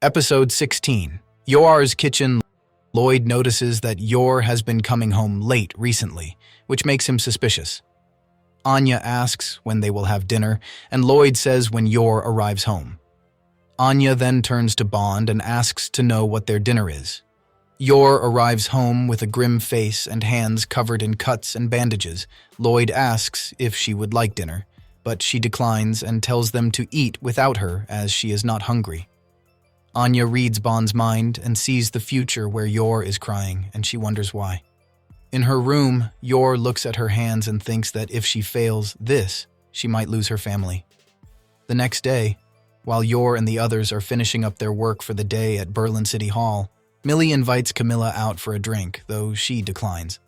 Episode 16. Yor's Kitchen. Lloyd notices that Yor has been coming home late recently, which makes him suspicious. Anya asks when they will have dinner, and Lloyd says when Yor arrives home. Anya then turns to Bond and asks to know what their dinner is. Yor arrives home with a grim face and hands covered in cuts and bandages. Lloyd asks if she would like dinner, but she declines and tells them to eat without her as she is not hungry. Anya reads Bond's mind and sees the future where Yor is crying, and she wonders why. In her room, Yor looks at her hands and thinks that if she fails this, she might lose her family. The next day, while Yor and the others are finishing up their work for the day at Berlin City Hall, Millie invites Camilla out for a drink, though she declines.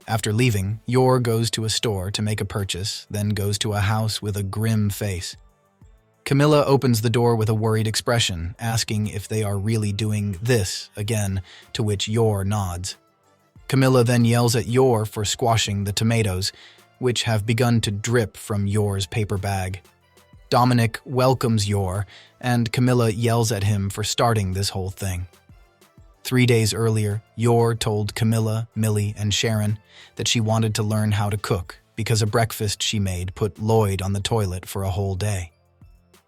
After leaving, Yor goes to a store to make a purchase, then goes to a house with a grim face. Camilla opens the door with a worried expression, asking if they are really doing this again, to which Yor nods. Camilla then yells at Yor for squashing the tomatoes, which have begun to drip from Yor's paper bag. Dominic welcomes Yor, and Camilla yells at him for starting this whole thing. 3 days earlier, Yor told Camilla, Millie, and Sharon that she wanted to learn how to cook because a breakfast she made put Lloyd on the toilet for a whole day.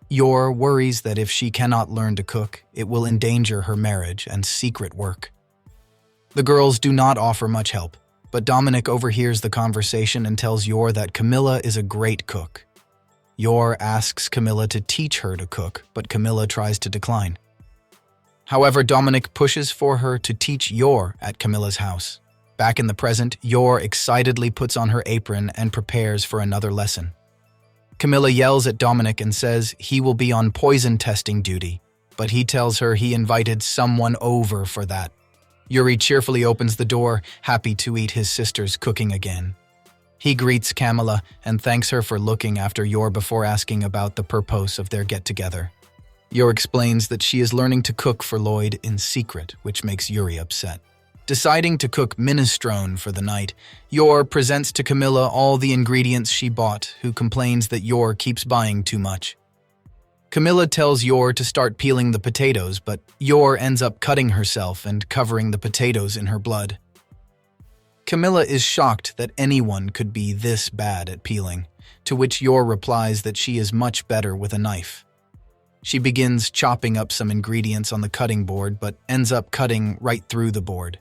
Yor worries that if she cannot learn to cook, it will endanger her marriage and secret work. The girls do not offer much help, but Dominic overhears the conversation and tells Yor that Camilla is a great cook. Yor asks Camilla to teach her to cook, but Camilla tries to decline. However, Dominic pushes for her to teach Yor at Camilla's house. Back in the present, Yor excitedly puts on her apron and prepares for another lesson. Camilla yells at Dominic and says he will be on poison testing duty, but he tells her he invited someone over for that. Yuri cheerfully opens the door, happy to eat his sister's cooking again. He greets Camilla and thanks her for looking after Yor before asking about the purpose of their get-together. Yor explains that she is learning to cook for Lloyd in secret, which makes Yuri upset. Deciding to cook minestrone for the night, Yor presents to Camilla all the ingredients she bought, who complains that Yor keeps buying too much. Camilla tells Yor to start peeling the potatoes, but Yor ends up cutting herself and covering the potatoes in her blood. Camilla is shocked that anyone could be this bad at peeling, to which Yor replies that she is much better with a knife. She begins chopping up some ingredients on the cutting board, but ends up cutting right through the board.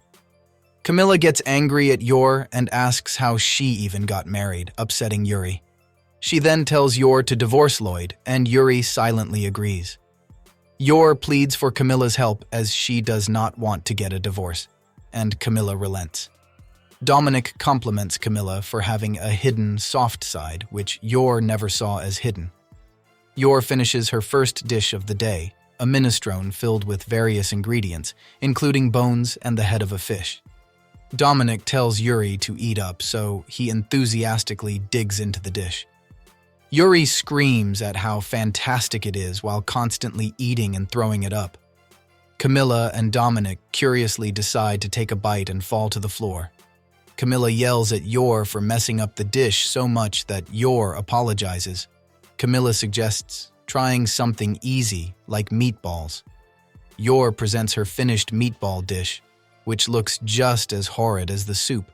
Camilla gets angry at Yor and asks how she even got married, upsetting Yuri. She then tells Yor to divorce Lloyd, and Yuri silently agrees. Yor pleads for Camilla's help as she does not want to get a divorce, and Camilla relents. Dominic compliments Camilla for having a hidden soft side, which Yor never saw as hidden. Yor finishes her first dish of the day, a minestrone filled with various ingredients, including bones and the head of a fish. Dominic tells Yuri to eat up, so he enthusiastically digs into the dish. Yuri screams at how fantastic it is while constantly eating and throwing it up. Camilla and Dominic curiously decide to take a bite and fall to the floor. Camilla yells at Yor for messing up the dish so much that Yor apologizes. Camilla suggests trying something easy, like meatballs. Yor presents her finished meatball dish, which looks just as horrid as the soup.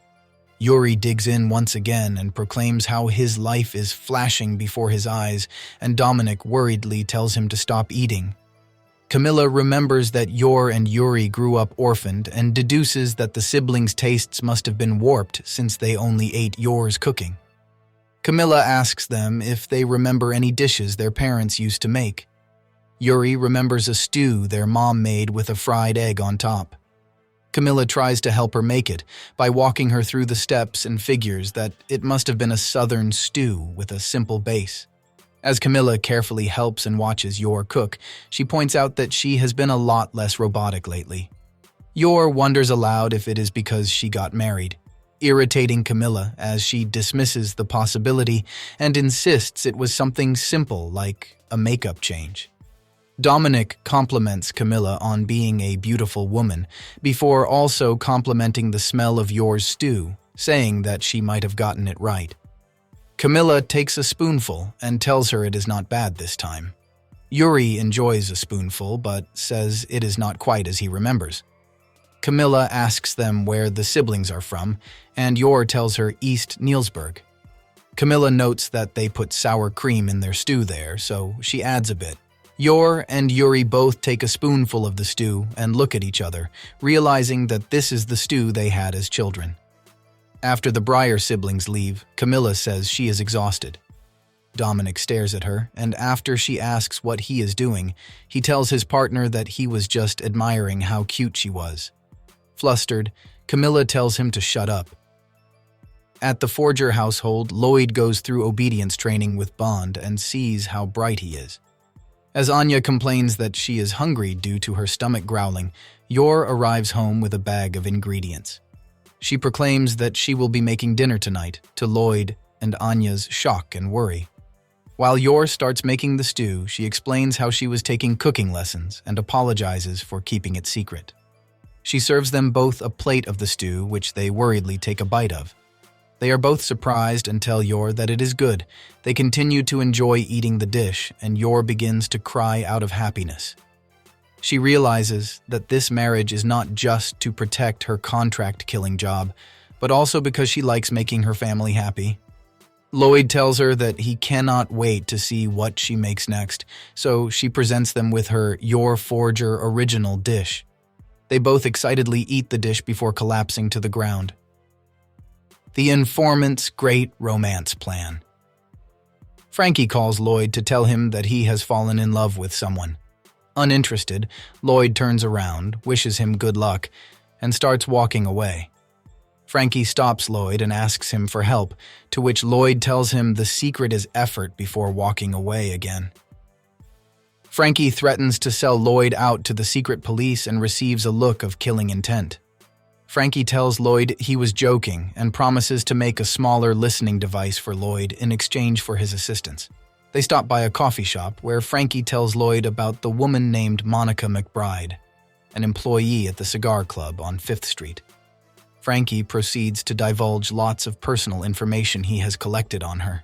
Yuri digs in once again and proclaims how his life is flashing before his eyes, and Dominic worriedly tells him to stop eating. Camilla remembers that Yor and Yuri grew up orphaned and deduces that the siblings' tastes must have been warped since they only ate Yor's cooking. Camilla asks them if they remember any dishes their parents used to make. Yuri remembers a stew their mom made with a fried egg on top. Camilla tries to help her make it by walking her through the steps and figures that it must have been a southern stew with a simple base. As Camilla carefully helps and watches Yor cook, she points out that she has been a lot less robotic lately. Yor wonders aloud if it is because she got married, irritating Camilla as she dismisses the possibility and insists it was something simple like a makeup change. Dominic compliments Camilla on being a beautiful woman, before also complimenting the smell of Yor's stew, saying that she might have gotten it right. Camilla takes a spoonful and tells her it is not bad this time. Yuri enjoys a spoonful, but says it is not quite as he remembers. Camilla asks them where the siblings are from, and Yor tells her East Nielsburg. Camilla notes that they put sour cream in their stew there, so she adds a bit. Yor and Yuri both take a spoonful of the stew and look at each other, realizing that this is the stew they had as children. After the Breyer siblings leave, Camilla says she is exhausted. Dominic stares at her, and after she asks what he is doing, he tells his partner that he was just admiring how cute she was. Flustered, Camilla tells him to shut up. At the Forger household, Lloyd goes through obedience training with Bond and sees how bright he is. As Anya complains that she is hungry due to her stomach growling, Yor arrives home with a bag of ingredients. She proclaims that she will be making dinner tonight, to Lloyd and Anya's shock and worry. While Yor starts making the stew, she explains how she was taking cooking lessons and apologizes for keeping it secret. She serves them both a plate of the stew, which they worriedly take a bite of. They are both surprised and tell Yor that it is good. They continue to enjoy eating the dish, and Yor begins to cry out of happiness. She realizes that this marriage is not just to protect her contract-killing job, but also because she likes making her family happy. Lloyd tells her that he cannot wait to see what she makes next, so she presents them with her Yor Forger original dish. They both excitedly eat the dish before collapsing to the ground. The Informant's Great Romance Plan. Frankie calls Lloyd to tell him that he has fallen in love with someone. Uninterested, Lloyd turns around, wishes him good luck, and starts walking away. Frankie stops Lloyd and asks him for help, to which Lloyd tells him the secret is effort before walking away again. Frankie threatens to sell Lloyd out to the secret police and receives a look of killing intent. Frankie tells Lloyd he was joking and promises to make a smaller listening device for Lloyd in exchange for his assistance. They stop by a coffee shop where Frankie tells Lloyd about the woman named Monica McBride, an employee at the cigar club on 5th Street. Frankie proceeds to divulge lots of personal information he has collected on her.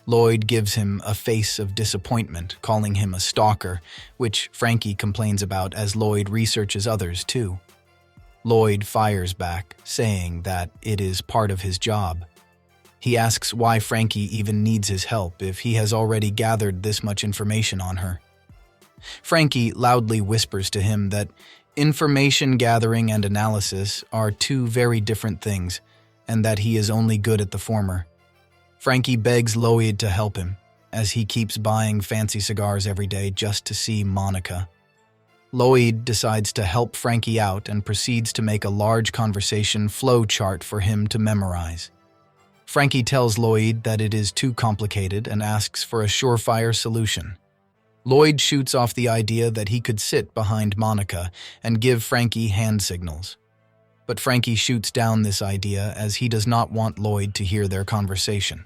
Lloyd gives him a face of disappointment, calling him a stalker, which Frankie complains about as Lloyd researches others too. Lloyd fires back, saying that it is part of his job. He asks why Frankie even needs his help if he has already gathered this much information on her. Frankie loudly whispers to him that information gathering and analysis are two very different things, and that he is only good at the former. Frankie begs Lloyd to help him, as he keeps buying fancy cigars every day just to see Monica. Lloyd decides to help Frankie out and proceeds to make a large conversation flow chart for him to memorize. Frankie tells Lloyd that it is too complicated and asks for a surefire solution. Lloyd shoots off the idea that he could sit behind Monica and give Frankie hand signals. But Frankie shoots down this idea as he does not want Lloyd to hear their conversation.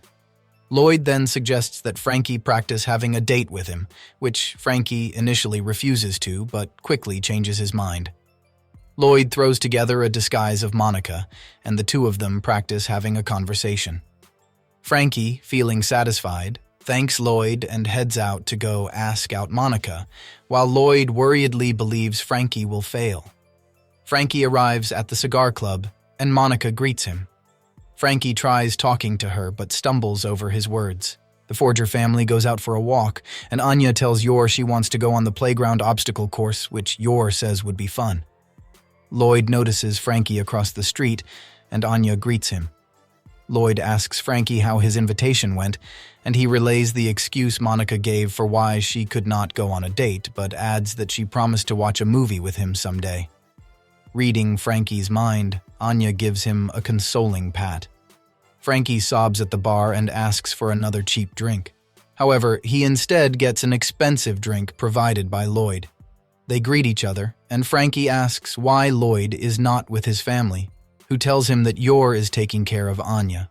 Lloyd then suggests that Frankie practice having a date with him, which Frankie initially refuses to, but quickly changes his mind. Lloyd throws together a disguise of Monica, and the two of them practice having a conversation. Frankie, feeling satisfied, thanks Lloyd and heads out to go ask out Monica, while Lloyd worriedly believes Frankie will fail. Frankie arrives at the cigar club, and Monica greets him. Frankie tries talking to her but stumbles over his words. The Forger family goes out for a walk, and Anya tells Yor she wants to go on the playground obstacle course, which Yor says would be fun. Lloyd notices Frankie across the street, and Anya greets him. Lloyd asks Frankie how his invitation went, and he relays the excuse Monica gave for why she could not go on a date, but adds that she promised to watch a movie with him someday. Reading Frankie's mind, Anya gives him a consoling pat. Frankie sobs at the bar and asks for another cheap drink. However, he instead gets an expensive drink provided by Lloyd. They greet each other, and Frankie asks why Lloyd is not with his family, who tells him that Yor is taking care of Anya.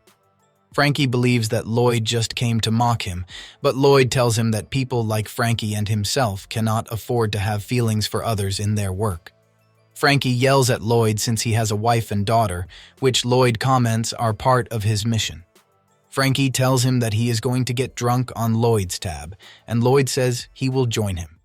Frankie believes that Lloyd just came to mock him, but Lloyd tells him that people like Frankie and himself cannot afford to have feelings for others in their work. Frankie yells at Lloyd since he has a wife and daughter, which Lloyd comments are part of his mission. Frankie tells him that he is going to get drunk on Lloyd's tab, and Lloyd says he will join him.